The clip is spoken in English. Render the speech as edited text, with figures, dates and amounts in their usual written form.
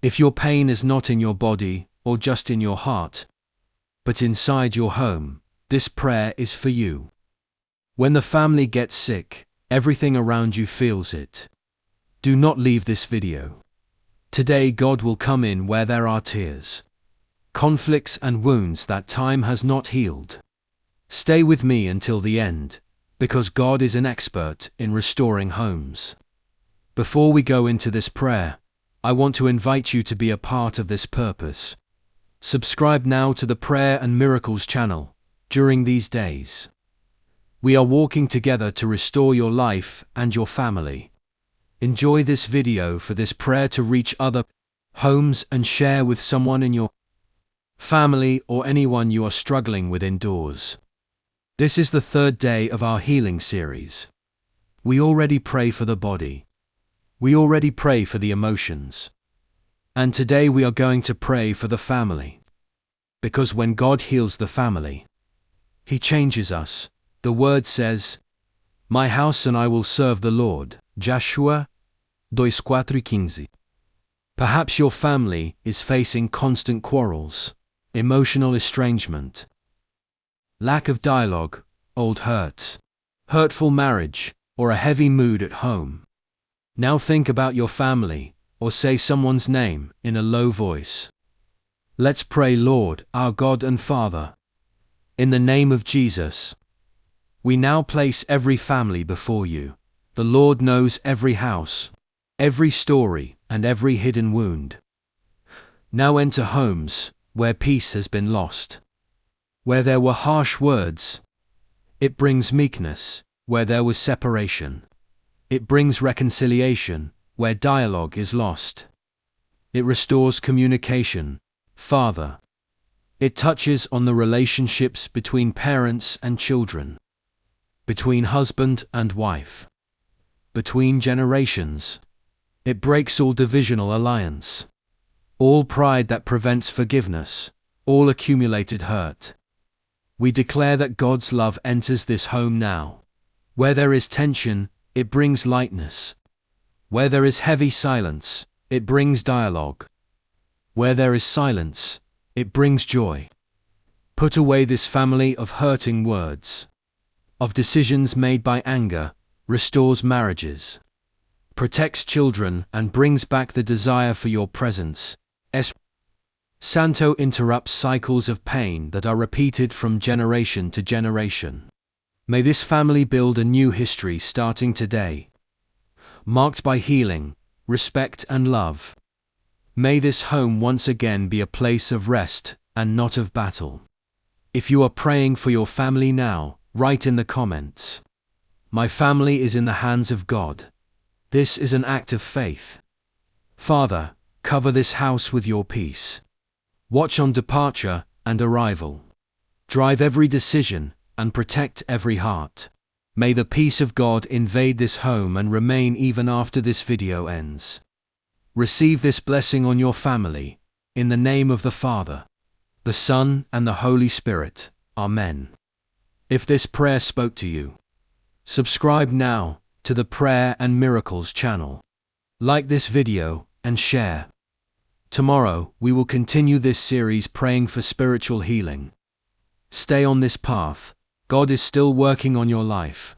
If your pain is not in your body or just in your heart, but inside your home, this prayer is for you. When the family gets sick, everything around you feels it. Do not leave this video. Today God will come in where there are tears, conflicts and wounds that time has not healed. Stay with me until the end, because God is an expert in restoring homes. Before we go into this prayer, I want to invite you to be a part of this purpose. Subscribe now to the Prayer and Miracles channel during these days. We are walking together to restore your life and your family. Enjoy this video for this prayer to reach other homes and share with someone in your family or anyone you are struggling with indoors. This is the third day of our healing series. We already pray for the body. We already pray for the emotions. And today we are going to pray for the family. Because when God heals the family, He changes us. The word says, "My house and I will serve the Lord." Joshua 2:4-15. Perhaps your family is facing constant quarrels, emotional estrangement, lack of dialogue, old hurts, hurtful marriage, or a heavy mood at home. Now think about your family, or say someone's name in a low voice. Let's pray. Lord, our God and Father, in the name of Jesus, we now place every family before you. The Lord knows every house, every story, and every hidden wound. Now enter homes where peace has been lost. Where there were harsh words, it brings meekness. Where there was separation, it brings reconciliation. Where dialogue is lost, it restores communication. Father, it touches on the relationships between parents and children, between husband and wife, between generations. It breaks all divisional alliance, all pride that prevents forgiveness, all accumulated hurt. We declare that God's love enters this home now. Where there is tension, it brings lightness. Where there is heavy silence, it brings dialogue. Where there is silence, it brings joy. Put away this family of hurting words, of decisions made by anger, restores marriages, protects children and brings back the desire for your presence. Santo interrupts cycles of pain that are repeated from generation to generation. May this family build a new history starting today, marked by healing, respect and love. May this home once again be a place of rest and not of battle. If you are praying for your family now, write in the comments, "My family is in the hands of God." This is an act of faith. Father, cover this house with your peace. Watch on departure and arrival. Drive every decision and protect every heart. May the peace of God invade this home and remain even after this video ends. Receive this blessing on your family, in the name of the Father, the Son, and the Holy Spirit. Amen. If this prayer spoke to you, subscribe now to the Prayer and Miracles channel. Like this video and share. Tomorrow, we will continue this series praying for spiritual healing. Stay on this path. God is still working on your life.